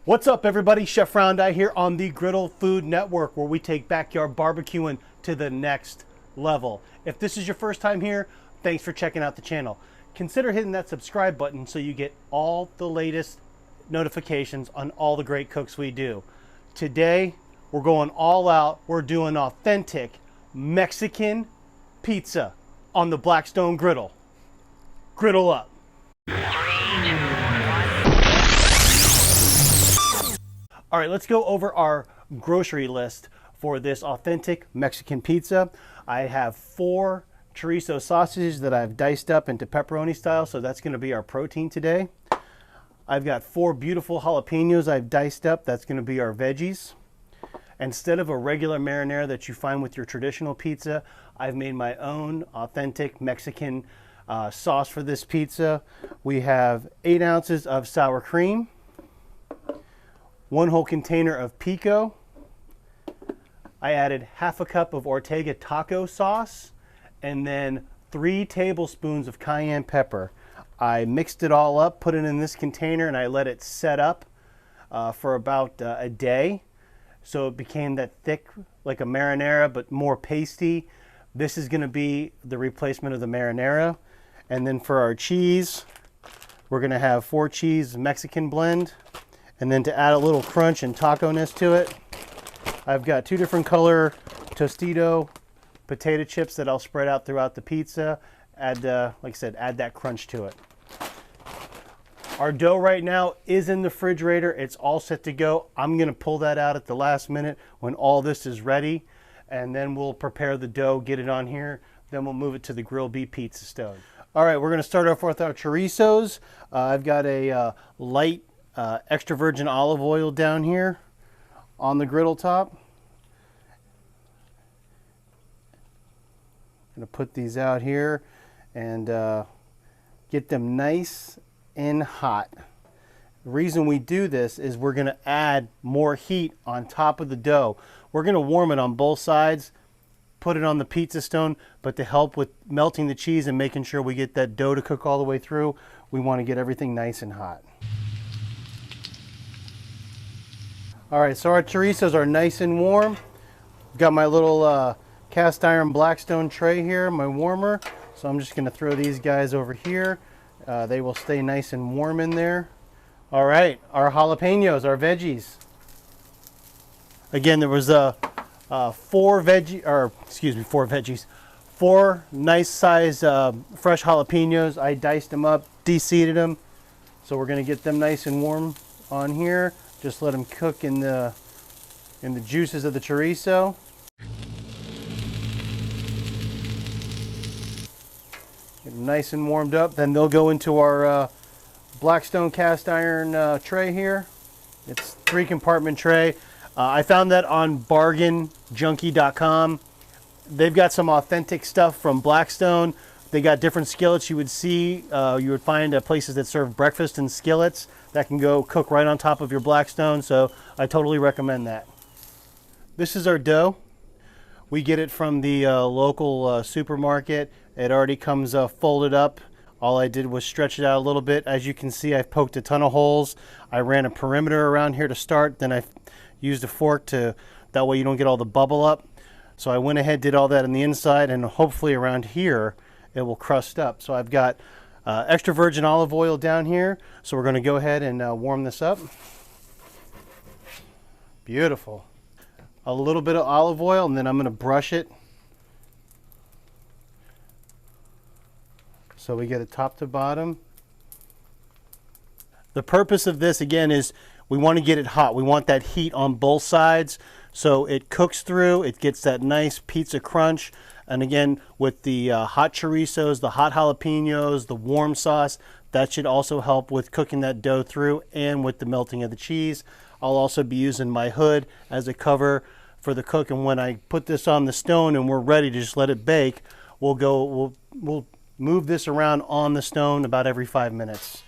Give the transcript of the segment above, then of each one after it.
What's up, everybody? Chef Roundeye here on the Griddle Food Network, where we take backyard barbecuing to the next level. If this is your first time here, thanks for checking out the channel. Consider hitting that subscribe button so you get all the latest notifications on all the great cooks we do. Today, we're going all out. We're doing authentic Mexican pizza on the Blackstone Griddle. Griddle up. All right, let's go over our grocery list for this authentic Mexican pizza. I have 4 chorizo sausages that I've diced up into pepperoni style, so that's going to be our protein today. I've got 4 beautiful jalapenos I've diced up. That's going to be our veggies. Instead of a regular marinara that you find with your traditional pizza, I've made my own authentic Mexican sauce for this pizza. We have 8 ounces of sour cream, 1 whole container of pico. I added half a cup of Ortega taco sauce, and then 3 tablespoons of cayenne pepper. I mixed it all up, put it in this container, and I let it set up for about a day. So it became that thick, like a marinara, but more pasty. This is gonna be the replacement of the marinara. And then for our cheese, we're gonna have 4 cheese Mexican blend. And then to add a little crunch and taco-ness to it, I've got 2 different color Tostito potato chips that I'll spread out throughout the pizza. Add, like I said, add that crunch to it. Our dough right now is in the refrigerator. It's all set to go. I'm gonna pull that out at the last minute when all this is ready, and then we'll prepare the dough, get it on here, then we'll move it to the grill beef pizza stone. All right, we're gonna start off with our chorizos. I've got a light extra virgin olive oil down here on the griddle top. I'm gonna put these out here and get them nice and hot. The reason we do this is we're gonna add more heat on top of the dough. We're gonna warm it on both sides, put it on the pizza stone, but to help with melting the cheese and making sure we get that dough to cook all the way through, we wanna get everything nice and hot. All right, so our chorizos are nice and warm. Got my little cast iron Blackstone tray here, my warmer. So I'm just gonna throw these guys over here. They will stay nice and warm in there. All right, our jalapenos, our veggies. Again, there was 4 nice size fresh jalapenos. I diced them up, de-seeded them. So we're gonna get them nice and warm on here. Just let them cook in the juices of the chorizo. Get them nice and warmed up. Then they'll go into our Blackstone cast iron tray here. It's 3 compartment tray. I found that on bargainjunkie.com. They've got some authentic stuff from Blackstone. They got different skillets you would see. You would find places that serve breakfast in skillets that can go cook right on top of your Blackstone. So I totally recommend that. This is our dough. We get it from the local supermarket. It already comes folded up. All I did was stretch it out a little bit. As you can see, I've poked a ton of holes. I ran a perimeter around here to start. Then I used a fork to, that way you don't get all the bubble up. So I went ahead, did all that on the inside, and hopefully around here, it will crust up. So I've got extra virgin olive oil down here. So we're gonna go ahead and warm this up. Beautiful. A little bit of olive oil, and then I'm gonna brush it. So we get it top to bottom. The purpose of this, again, is we want to get it hot. We want that heat on both sides so it cooks through, it gets that nice pizza crunch. And again, with the hot chorizos, the hot jalapenos, the warm sauce, that should also help with cooking that dough through and with the melting of the cheese. I'll also be using my hood as a cover for the cook. And when I put this on the stone and we're ready to just let it bake, we'll move this around on the stone about every 5 minutes.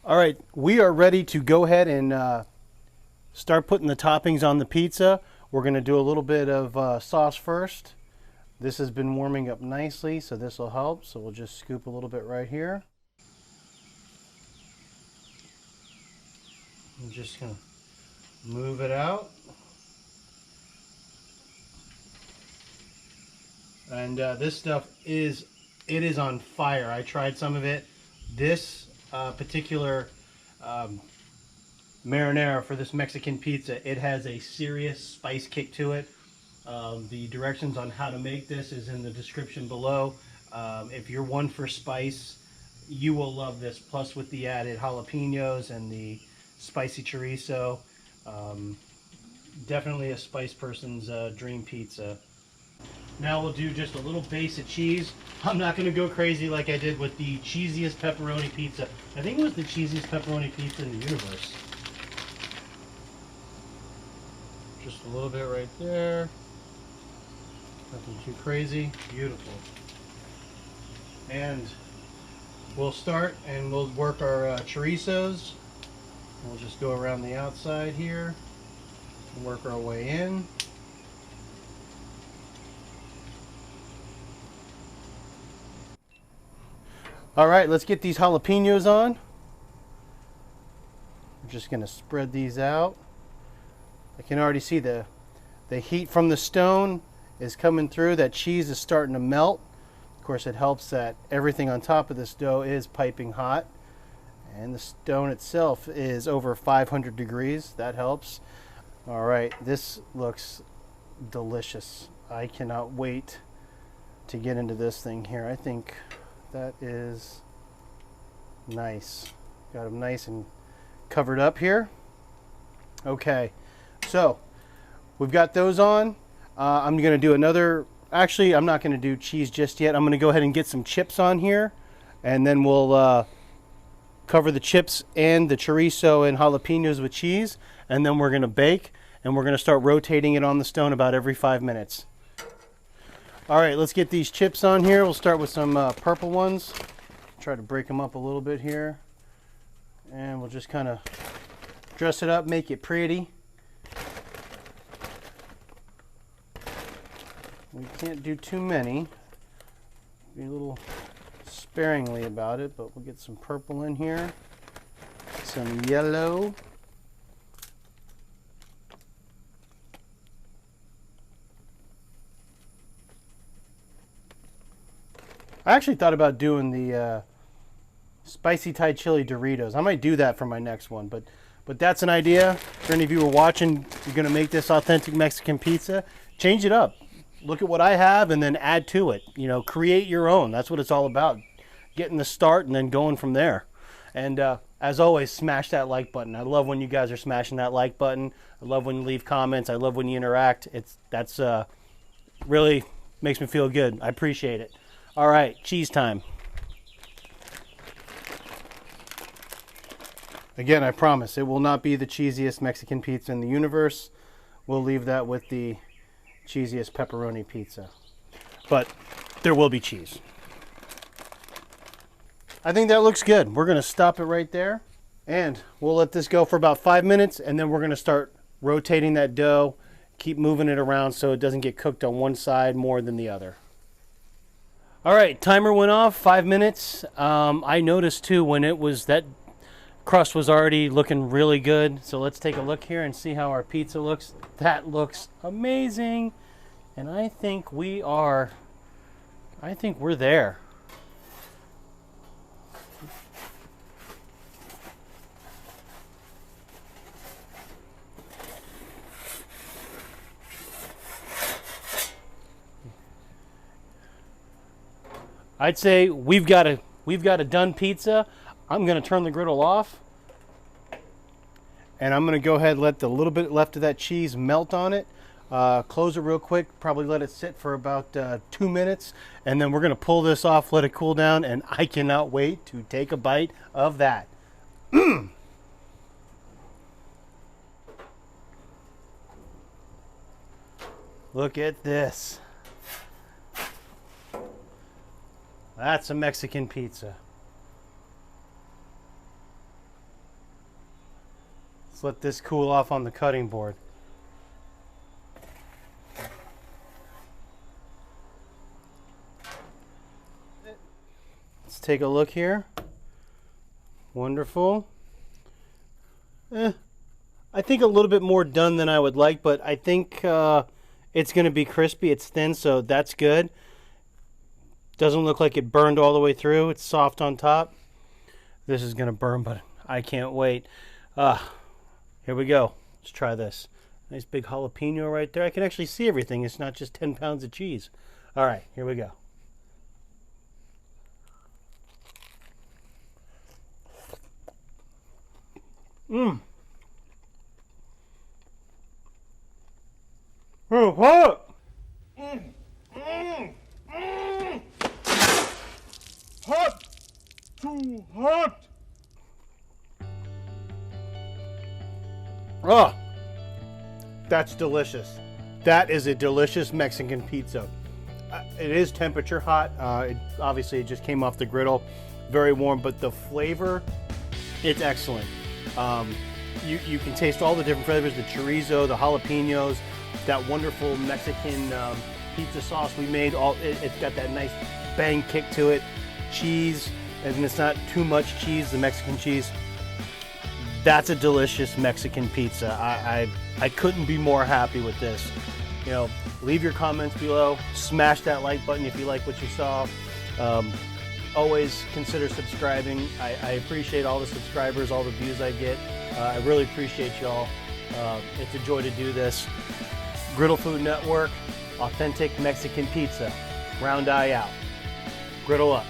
All right, we are ready to go ahead and start putting the toppings on the pizza. We're going to do a little bit of sauce first. This has been warming up nicely, so this will help. So we'll just scoop a little bit right here. I'm just gonna move it out. And this stuff is on fire. I tried some of it. This particular marinara for this Mexican pizza, it has a serious spice kick to it. The directions on how to make this is in the description below. If you're one for spice, you will love this. Plus with the added jalapenos and the spicy chorizo, definitely a spice person's dream pizza. Now we'll do just a little base of cheese. I'm not going to go crazy like I did with the cheesiest pepperoni pizza. I think it was the cheesiest pepperoni pizza in the universe. Just a little bit right there. Nothing too crazy. Beautiful. And we'll start and we'll work our chorizos. We'll just go around the outside here and work our way in. All right, let's get these jalapenos on. I'm just gonna spread these out. I can already see the heat from the stone is coming through. That cheese is starting to melt. Of course, it helps that everything on top of this dough is piping hot. And the stone itself is over 500 degrees. That helps. All right, this looks delicious. I cannot wait to get into this thing here. I think that is nice. Got them nice and covered up here. Okay, so we've got those on. I'm going to do another, actually I'm not going to do cheese just yet. I'm going to go ahead and get some chips on here, and then we'll cover the chips and the chorizo and jalapenos with cheese, and then we're going to bake, and we're going to start rotating it on the stone about every 5 minutes. All right, let's get these chips on here. We'll start with some purple ones. Try to break them up a little bit here. And we'll just kind of dress it up, make it pretty. We can't do too many. Be a little sparingly about it, but we'll get some purple in here. Some yellow. I actually thought about doing the spicy Thai chili Doritos. I might do that for my next one, but that's an idea. For any of you who are watching, you're going to make this authentic Mexican pizza, change it up. Look at what I have and then add to it. You know, create your own. That's what it's all about. Getting the start and then going from there. And as always, smash that like button. I love when you guys are smashing that like button. I love when you leave comments. I love when you interact. That's really makes me feel good. I appreciate it. All right, cheese time. Again, I promise it will not be the cheesiest Mexican pizza in the universe. We'll leave that with the cheesiest pepperoni pizza. But there will be cheese. I think that looks good. We're going to stop it right there. And we'll let this go for about 5 minutes, and then we're going to start rotating that dough. Keep moving it around so it doesn't get cooked on one side more than the other. All right, timer went off, 5 minutes. I noticed too when it was, that crust was already looking really good. So let's take a look here and see how our pizza looks. That looks amazing. And I think we're there. I'd say we've got a done pizza. I'm going to turn the griddle off, and I'm going to go ahead and let the little bit left of that cheese melt on it. Close it real quick, probably let it sit for about 2 minutes, and then we're going to pull this off, let it cool down, and I cannot wait to take a bite of that. Look at this. That's a Mexican pizza. Let's let this cool off on the cutting board. Let's take a look here. Wonderful. I think a little bit more done than I would like, but I think it's going to be crispy. It's thin, so that's good. Doesn't look like it burned all the way through. It's soft on top. This is going to burn, but I can't wait. Here we go. Let's try this. Nice big jalapeno right there. I can actually see everything. It's not just 10 pounds of cheese. All right, here we go. Mmm. Oh, hot! Hot! Too hot! Oh, that's delicious. That is a delicious Mexican pizza. It is temperature hot. Obviously, it just came off the griddle. Very warm, but the flavor, it's excellent. You can taste all the different flavors, the chorizo, the jalapenos, that wonderful Mexican pizza sauce we made. It's got that nice bang kick to it. Cheese, and it's not too much cheese, the Mexican cheese. That's a delicious Mexican pizza. I couldn't be more happy with this. You know, leave your comments below. Smash that like button if you like what you saw. Always consider subscribing. I appreciate all the subscribers, all the views I get. I really appreciate y'all. It's a joy to do this. Griddle Food Network, authentic Mexican pizza. Round eye out. Griddle up.